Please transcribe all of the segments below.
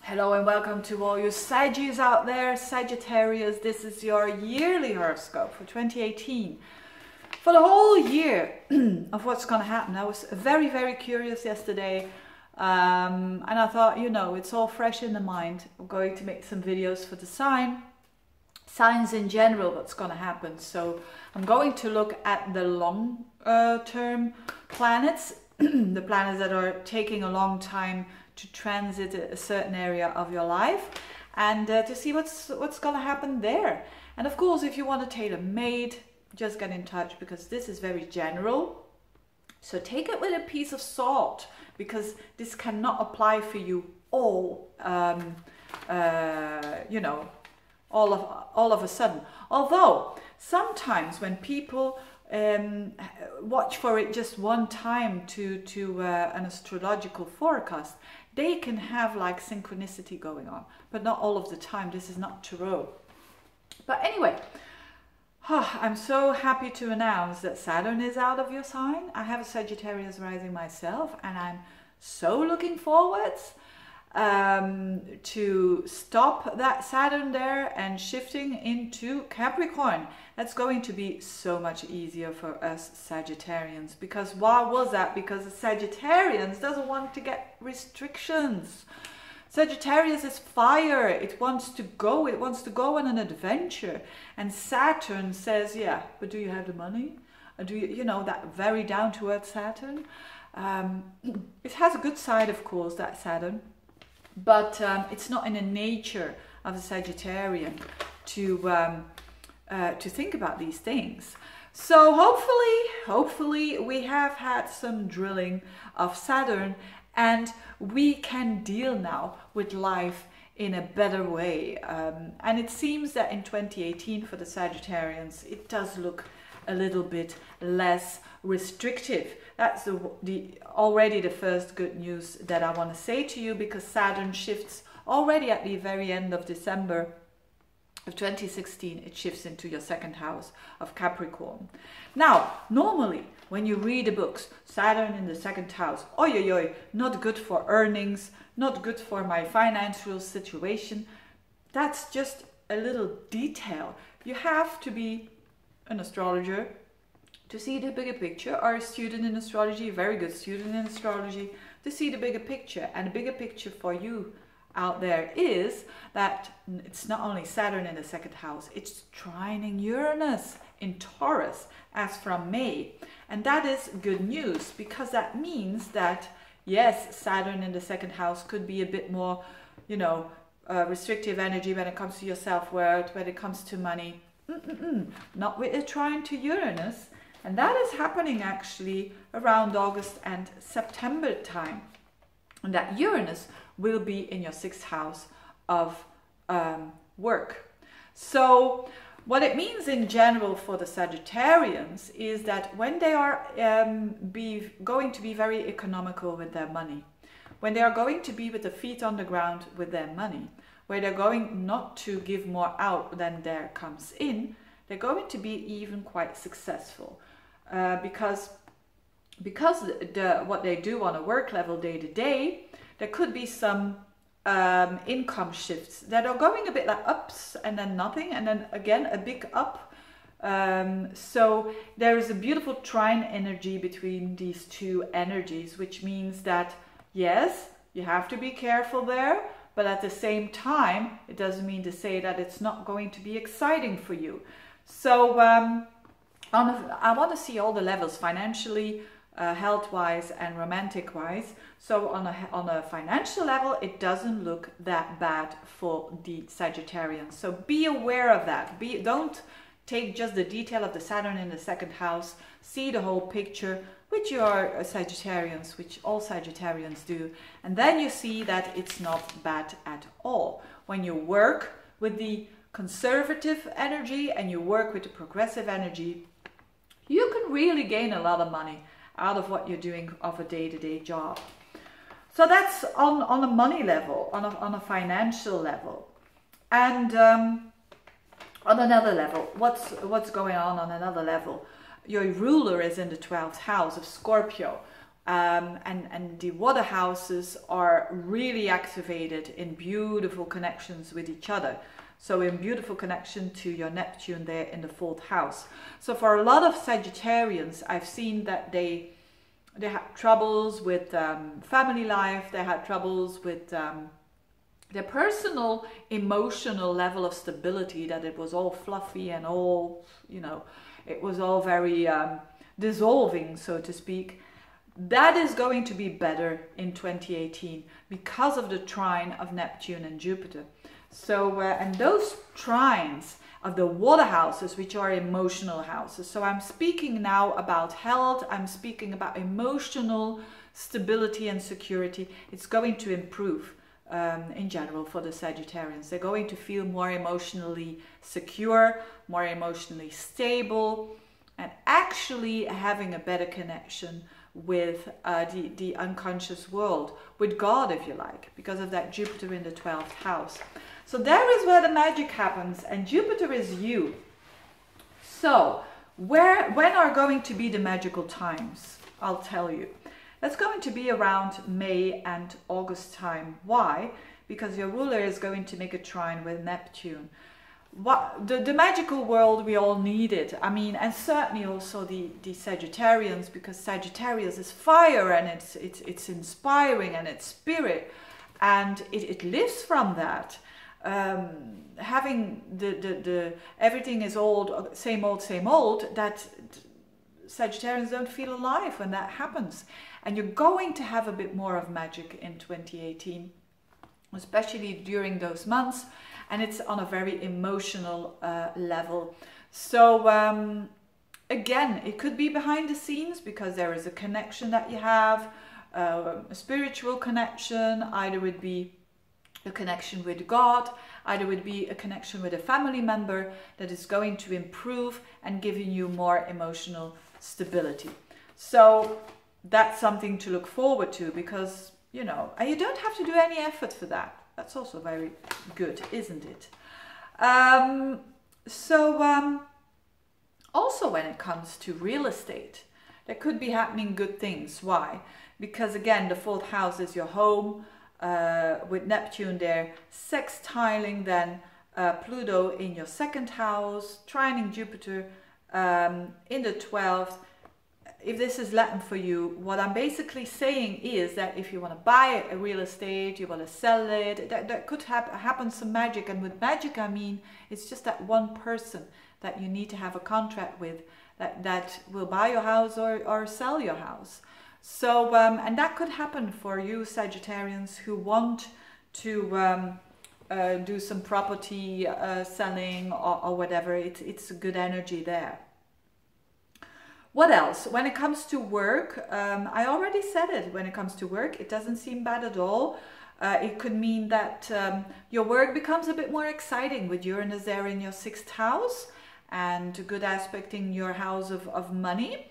Hello and welcome to all you Saggies out there, Sagittarius. This is your yearly horoscope for 2018. For the whole year of what's going to happen. I was very curious yesterday and I thought, you know, it's all fresh in the mind. I'm going to make some videos for the signs in general, what's going to happen. So I'm going to look at the long term planets, the planets that are taking a long time to transit a certain area of your life, and to see what's going to happen there. And of course, if you want a tailor-made, just get in touch, because this is very general. So take it with a piece of salt, because this cannot apply for you all, you know, all of a sudden. Although sometimes when people watch for it just one time to an astrological forecast, they can have like synchronicity going on, but not all of the time. This is not tarot. But anyway, I'm so happy to announce that Saturn is out of your sign. I have a Sagittarius rising myself, and I'm so looking forwards to stop that Saturn there and shifting into Capricorn. That's going to be so much easier for us Sagittarians. Because why was that? Because the Sagittarians doesn't want to get restrictions. Sagittarius is fire. It wants to go. It wants to go on an adventure. And Saturn says, yeah, but do you have the money? Do you, you know, that very down to earth Saturn? It has a good side, of course, that Saturn. But it's not in the nature of a Sagittarian to think about these things. So hopefully we have had some drilling of Saturn, and we can deal now with life in a better way. And it seems that in 2018 for the Sagittarians, it does look a little bit less restrictive. That's already the first good news that I want to say to you, because Saturn shifts already at the very end of December of 2016. It shifts into your second house of Capricorn. Now, normally when you read the books, Saturn in the second house, oi, not good for earnings, not good for my financial situation. That's just a little detail. You have to be an astrologer to see the bigger picture, or a student in astrology, a very good student in astrology, to see the bigger picture. And the bigger picture for you out there is that it's not only Saturn in the second house, it's trining Uranus in Taurus as from May. And that is good news, because that means that, yes, Saturn in the second house could be a bit more, you know, restrictive energy when it comes to your self-worth, when it comes to money. Not with a trine to Uranus. And that is happening actually around August and September time. And that Uranus will be in your sixth house of work. So what it means in general for the Sagittarians is that when they are going to be very economical with their money, when they are going to be with the feet on the ground with their money, where they're going not to give more out than there comes in, they're going to be even quite successful. Because what they do on a work level day to day, there could be some income shifts that are going a bit like ups and then nothing, and then again a big up. So there is a beautiful trine energy between these two energies, which means that yes, you have to be careful there, but at the same time, it doesn't mean to say that it's not going to be exciting for you. So I want to see all the levels, financially, health-wise and romantic-wise. So on a financial level, it doesn't look that bad for the Sagittarians. So be aware of that. Don't take just the detail of the Saturn in the second house. See the whole picture, which you are Sagittarians, which all Sagittarians do. And then you see that it's not bad at all. When you work with the conservative energy and you work with the progressive energy, you can really gain a lot of money out of what you're doing of a day-to-day job. So that's on a money level, on a financial level. And on another level, what's going on another level? Your ruler is in the 12th house of Scorpio, and the water houses are really activated in beautiful connections with each other. So in beautiful connection to your Neptune there in the 4th house. So for a lot of Sagittarians, I've seen that they had troubles with family life, they had troubles with their personal emotional level of stability, that it was all fluffy and all, you know, it was all very dissolving, so to speak. That is going to be better in 2018 because of the trine of Neptune and Jupiter. So, and those trines of the water houses, which are emotional houses. So I'm speaking now about health, I'm speaking about emotional stability and security. It's going to improve in general for the Sagittarians. They're going to feel more emotionally secure, more emotionally stable, and actually having a better connection with the unconscious world, with God, if you like, because of that Jupiter in the 12th house. So there is where the magic happens, and Jupiter is you. So when are going to be the magical times? I'll tell you. That's going to be around May and August time. Why? Because your ruler is going to make a trine with Neptune. The magical world, we all need it. I mean, and certainly also the Sagittarians, because Sagittarius is fire, and it's inspiring, and it's spirit, and it lives from that. Having the everything is old, same old, that Sagittarians don't feel alive when that happens. And you're going to have a bit more of magic in 2018, especially during those months. And it's on a very emotional level. So again, it could be behind the scenes because there is a connection that you have, a spiritual connection. Either it would be a connection with God, either it would be a connection with a family member that is going to improve and giving you more emotional stability. So that's something to look forward to, because, you know, and you don't have to do any effort for that. That's also very good, isn't it? Also when it comes to real estate, there could be happening good things. Why? Because again, the 4th house is your home, with Neptune there, sextiling then Pluto in your 2nd house, trining Jupiter in the 12th. If this is Latin for you, what I'm basically saying is that if you want to buy a real estate, you want to sell it, that could happen some magic. And with magic, I mean, it's just that one person that you need to have a contract with that will buy your house or sell your house. So, and that could happen for you Sagittarians who want to do some property selling or whatever. It's a good energy there. What else? When it comes to work, I already said it. When it comes to work, it doesn't seem bad at all. It could mean that your work becomes a bit more exciting with Uranus there in your 6th house and a good aspect in your house of money.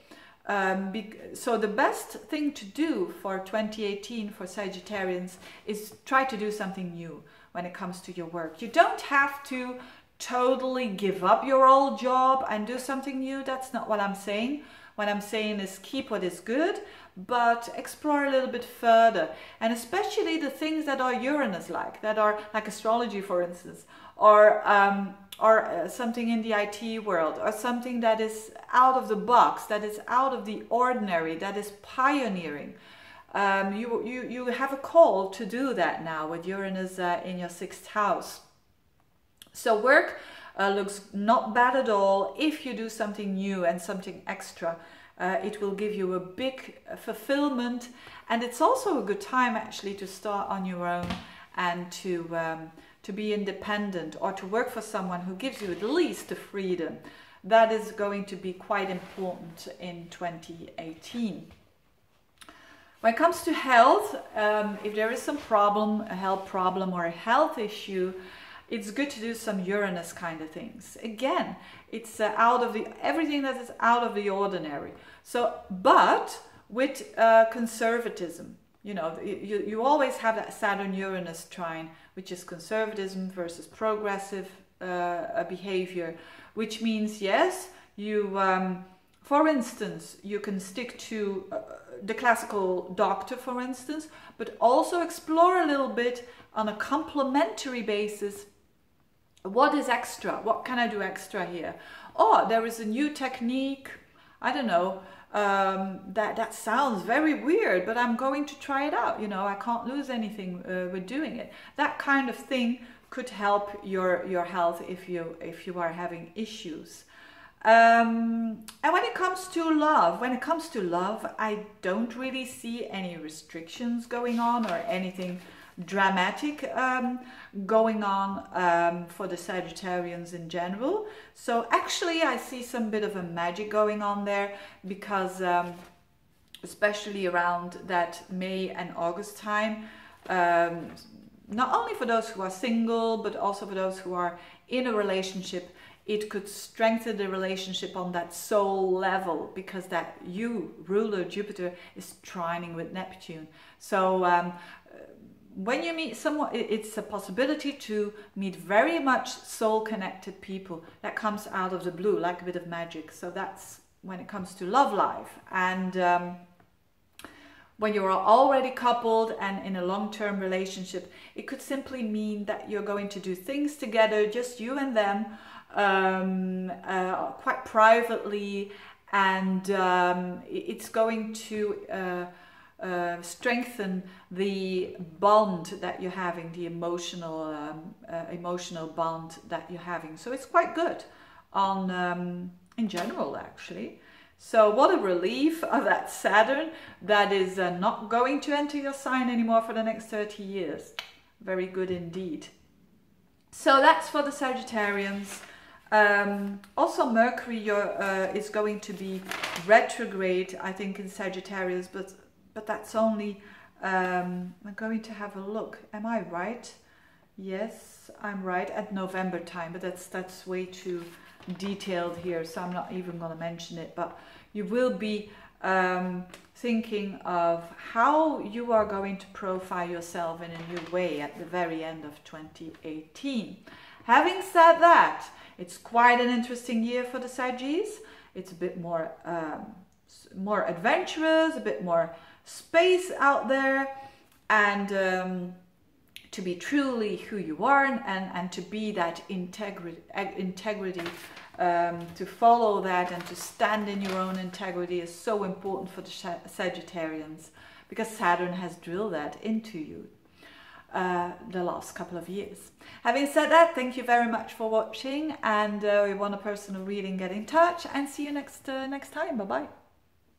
So the best thing to do for 2018 for Sagittarians is try to do something new when it comes to your work. You don't have to totally give up your old job and do something new. That's not what I'm saying. What I'm saying is keep what is good, but explore a little bit further. And especially the things that are Uranus-like, that are like astrology, for instance, or something in the IT world, or something that is out of the box, that is out of the ordinary, that is pioneering. You have a call to do that now with Uranus in your 6th house. So work looks not bad at all. If you do something new and something extra, it will give you a big fulfillment. And it's also a good time actually to start on your own and to be independent, or to work for someone who gives you at least the freedom. That is going to be quite important in 2018. When it comes to health, if there is some problem, a health problem or a health issue, it's good to do some Uranus kind of things. Again, it's out of everything that is out of the ordinary. So, but with conservatism. You know, you always have that Saturn-Uranus trine, which is conservatism versus progressive behavior, which means, yes, you For instance, you can stick to the classical doctor, for instance, but also explore a little bit on a complementary basis. What is extra? What can I do extra here? Oh, there is a new technique. I don't know. That sounds very weird, but I'm going to try it out. You know, I can't lose anything with doing it. That kind of thing could help your health if you are having issues. And when it comes to love, I don't really see any restrictions going on or anything dramatic going on for the Sagittarians in general. So actually I see some bit of a magic going on there, because especially around that May and August time, not only for those who are single, but also for those who are in a relationship, it could strengthen the relationship on that soul level, because that ruler Jupiter is trining with Neptune. So when you meet someone, it's a possibility to meet very much soul-connected people that comes out of the blue, like a bit of magic. So that's when it comes to love life. And when you are already coupled and in a long-term relationship, it could simply mean that you're going to do things together, just you and them, quite privately, and it's going to strengthen the bond that you're having, the emotional bond that you're having. So it's quite good on in general, actually. So what a relief of that Saturn that is not going to enter your sign anymore for the next 30 years. Very good indeed. So that's for the Sagittarians. Also Mercury is going to be retrograde, I think, in Sagittarius, but that's only, I'm going to have a look. Am I right? Yes, I'm right, at November time, but that's way too detailed here, so I'm not even going to mention it. But you will be thinking of how you are going to profile yourself in a new way at the very end of 2018. Having said that, it's quite an interesting year for the Saggies. It's a bit more adventurous, a bit more space out there, and to be truly who you are, and to be that integrity, to follow that and to stand in your own integrity is so important for the Sagittarians, because Saturn has drilled that into you the last couple of years. Having said that, thank you very much for watching, and if you want a personal reading, get in touch, and see you next time. Bye bye.